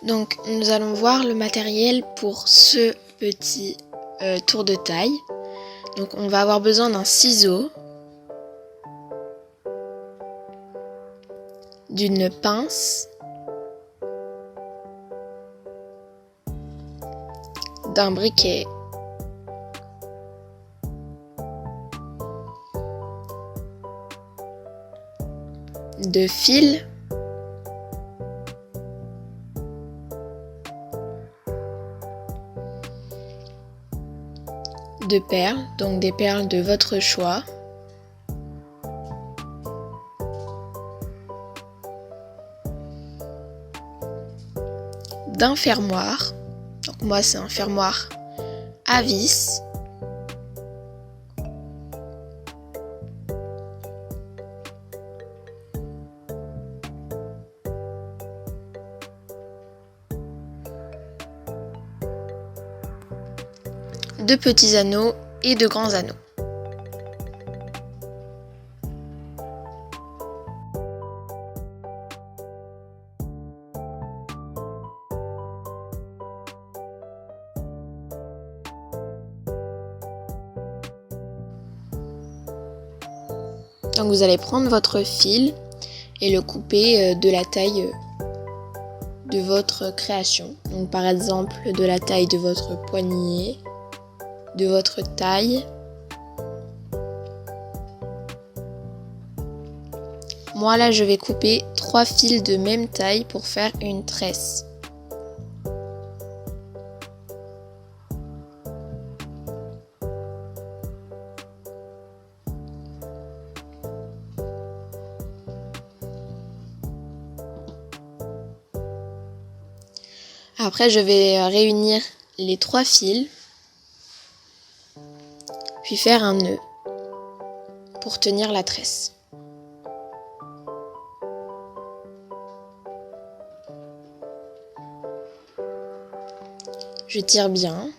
Donc nous allons voir le matériel pour ce petit tour de taille. Donc on va avoir besoin d'un ciseau, d'une pince, d'un briquet, de fil, de perles, donc des perles de votre choix, d'un fermoir, donc moi c'est un fermoir à vis, de petits anneaux et de grands anneaux. Donc vous allez prendre votre fil et le couper de la taille de votre création. Donc par exemple de la taille de votre poignet, de votre taille. Moi là je vais couper 3 fils de même taille pour faire une tresse. Après je vais réunir les 3 fils, puis faire un nœud pour tenir la tresse. Je tire bien.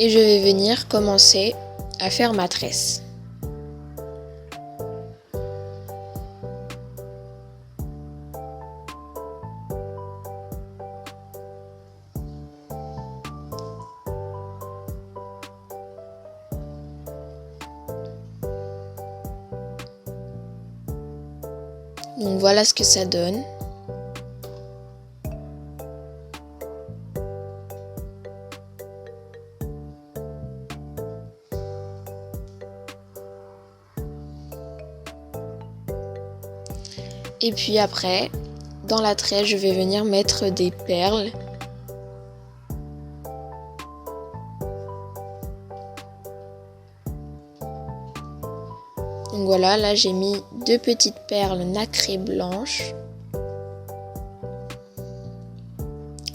Et je vais venir commencer à faire ma tresse. Donc voilà ce que ça donne. Et puis après, dans la tresse, je vais venir mettre des perles. Donc voilà, là j'ai mis 2 petites perles nacrées blanches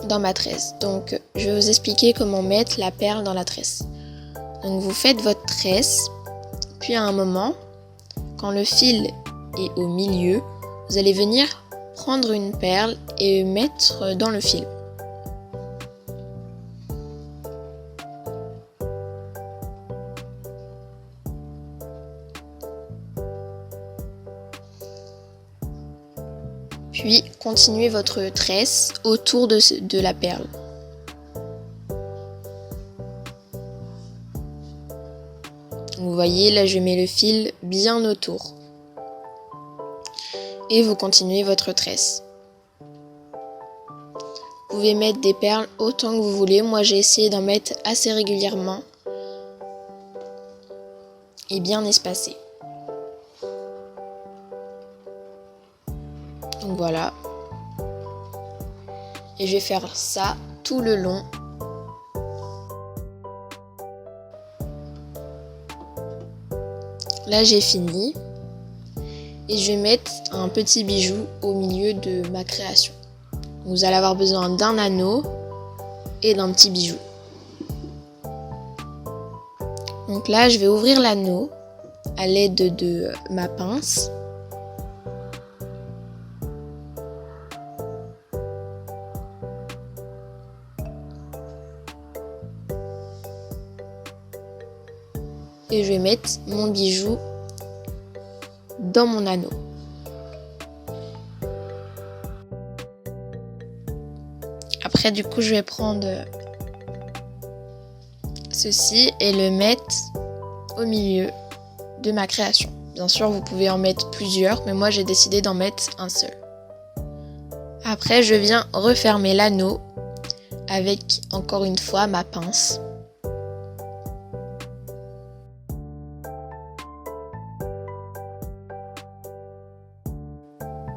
dans ma tresse. Donc je vais vous expliquer comment mettre la perle dans la tresse. Donc vous faites votre tresse, puis à un moment, quand le fil est au milieu, vous allez venir prendre une perle et mettre dans le fil. Puis continuez votre tresse autour de la perle. Vous voyez, là je mets le fil bien autour. Et vous continuez votre tresse. Vous pouvez mettre des perles autant que vous voulez. Moi j'ai essayé d'en mettre assez régulièrement et bien espacé. Donc voilà. Et je vais faire ça tout le long. Là j'ai fini. Et je vais mettre un petit bijou au milieu de ma création. Vous allez avoir besoin d'un anneau et d'un petit bijou. Donc là, je vais ouvrir l'anneau à l'aide de ma pince. et je vais mettre mon bijou dans mon anneau. Après du coup je vais prendre ceci et le mettre au milieu de ma création. Bien sûr vous pouvez en mettre plusieurs, mais moi j'ai décidé d'en mettre un seul. Après je viens refermer l'anneau avec encore une fois ma pince.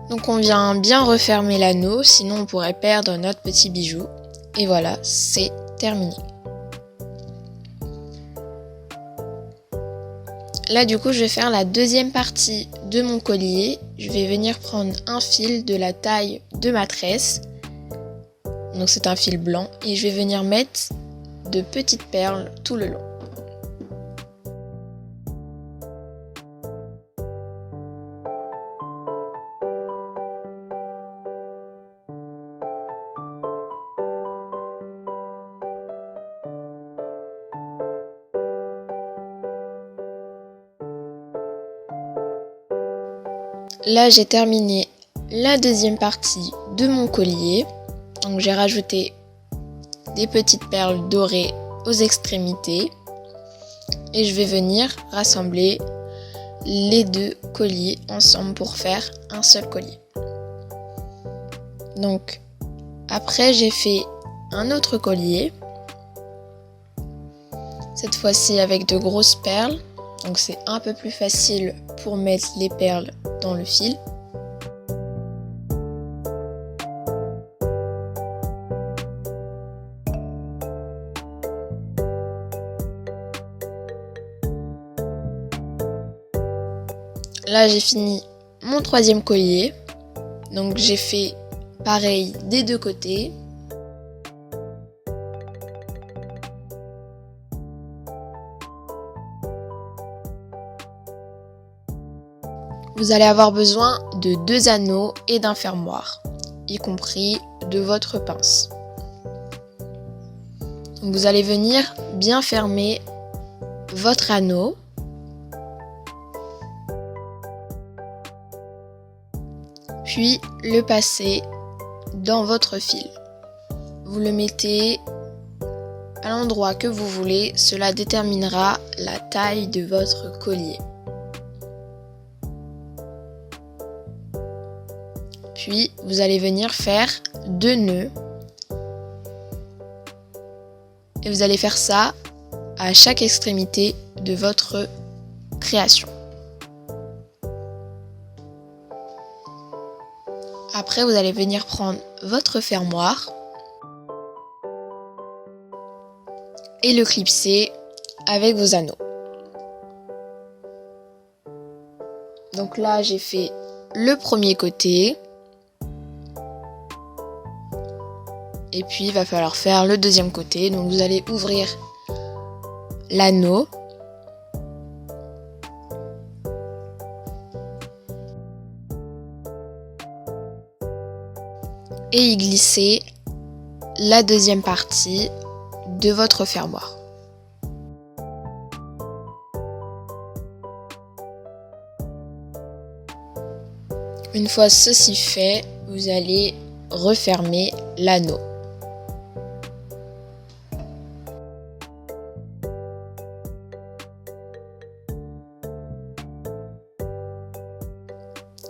Donc on vient bien refermer l'anneau, sinon on pourrait perdre notre petit bijou. Et voilà, c'est terminé. Là du coup je vais faire la deuxième partie de mon collier. Je vais venir prendre un fil de la taille de ma tresse. Donc c'est un fil blanc et je vais venir mettre de petites perles tout le long. Là j'ai terminé la deuxième partie de mon collier. Donc j'ai rajouté des petites perles dorées aux extrémités. Et je vais venir rassembler les deux colliers ensemble pour faire un seul collier. Donc après j'ai fait un autre collier. Cette fois-ci avec de grosses perles. Donc c'est un peu plus facile pour mettre les perles dans le fil. Là j'ai fini mon troisième collier. Donc j'ai fait pareil des deux côtés. Vous allez avoir besoin de 2 anneaux et d'un fermoir, y compris de votre pince. Donc vous allez venir bien fermer votre anneau. Puis le passer dans votre fil. Vous le mettez à l'endroit que vous voulez, cela déterminera la taille de votre collier. Puis vous allez venir faire 2 nœuds et vous allez faire ça à chaque extrémité de votre création. Après vous allez venir prendre votre fermoir et le clipser avec vos anneaux. Donc là j'ai fait le premier côté. Et puis il va falloir faire le deuxième côté. Donc vous allez ouvrir l'anneau. Et y glisser la deuxième partie de votre fermoir. Une fois ceci fait, vous allez refermer l'anneau.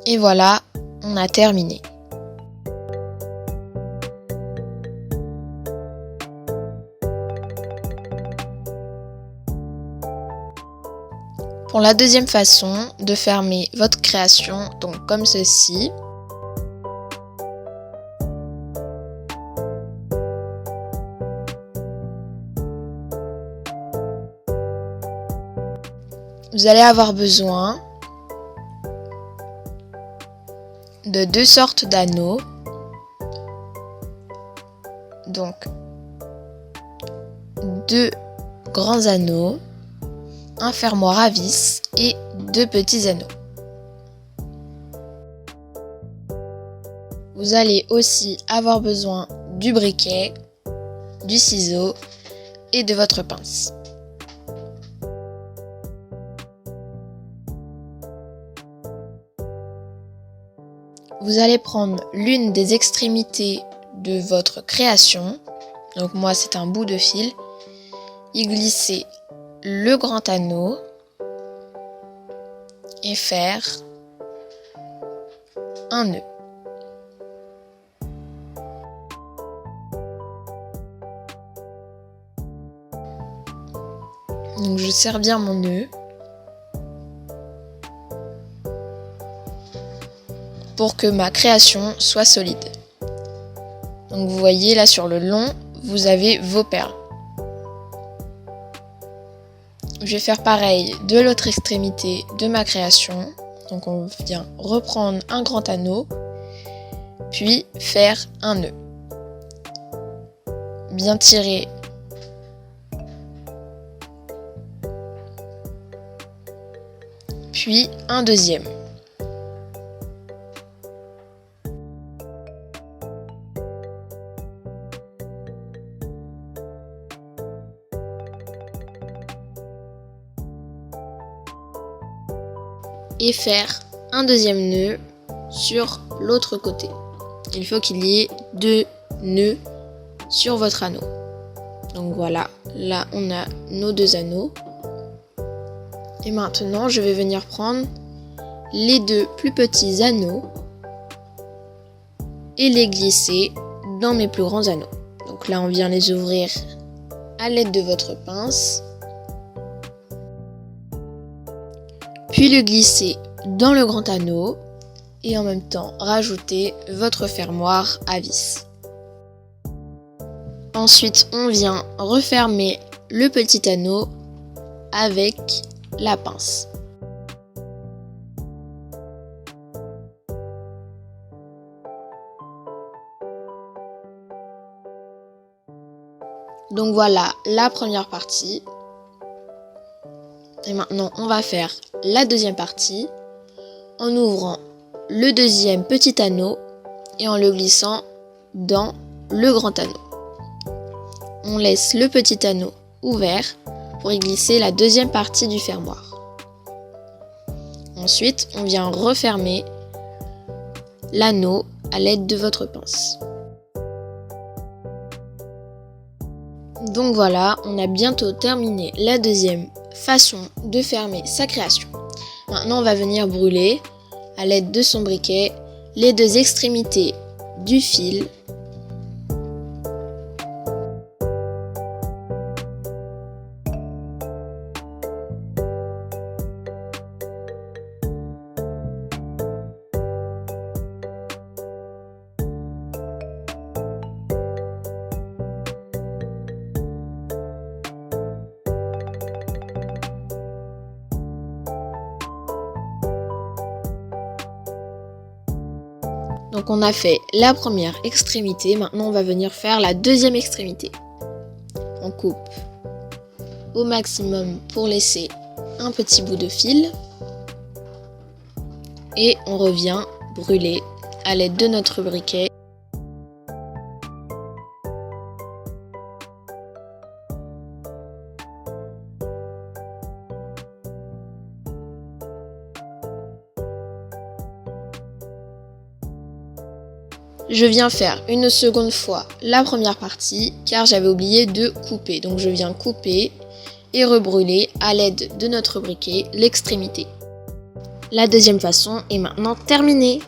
Et voilà, on a terminé. Pour la deuxième façon de fermer votre création, donc comme ceci. Vous allez avoir besoin de 2 sortes d'anneaux. Donc 2 grands anneaux, un fermoir à vis et 2 petits anneaux. Vous allez aussi avoir besoin du briquet, du ciseau et de votre pince. vous allez prendre l'une des extrémités de votre création, donc moi c'est un bout de fil, y glisser le grand anneau et faire un nœud. Donc je serre bien mon nœud pour que ma création soit solide. Donc vous voyez là sur le long, vous avez vos perles. Je vais faire pareil de l'autre extrémité de ma création. Donc on vient reprendre un grand anneau, puis faire un nœud. Bien tirer puis un deuxième. Et faire un deuxième nœud sur l'autre côté. Il faut qu'il y ait 2 nœuds sur votre anneau. Donc voilà, là on a nos 2 anneaux. Et maintenant, je vais venir prendre les 2 plus petits anneaux et les glisser dans mes plus grands anneaux. Donc là, on vient les ouvrir à l'aide de votre pince, puis le glisser dans le grand anneau et en même temps rajouter votre fermoir à vis. Ensuite, on vient refermer le petit anneau avec la pince. Donc voilà la première partie. Et maintenant, on va faire la deuxième partie en ouvrant le deuxième petit anneau et en le glissant dans le grand anneau. On laisse le petit anneau ouvert pour y glisser la deuxième partie du fermoir. Ensuite, on vient refermer l'anneau à l'aide de votre pince. Donc voilà, on a bientôt terminé la deuxième façon de fermer sa création. Maintenant, on va venir brûler à l'aide de son briquet les 2 extrémités du fil. Donc on a fait la première extrémité, maintenant on va venir faire la deuxième extrémité. On coupe au maximum pour laisser un petit bout de fil et on revient brûler à l'aide de notre briquet. Je viens faire une seconde fois la première partie car j'avais oublié de couper. Donc je viens couper et rebrûler à l'aide de notre briquet l'extrémité. La deuxième façon est maintenant terminée.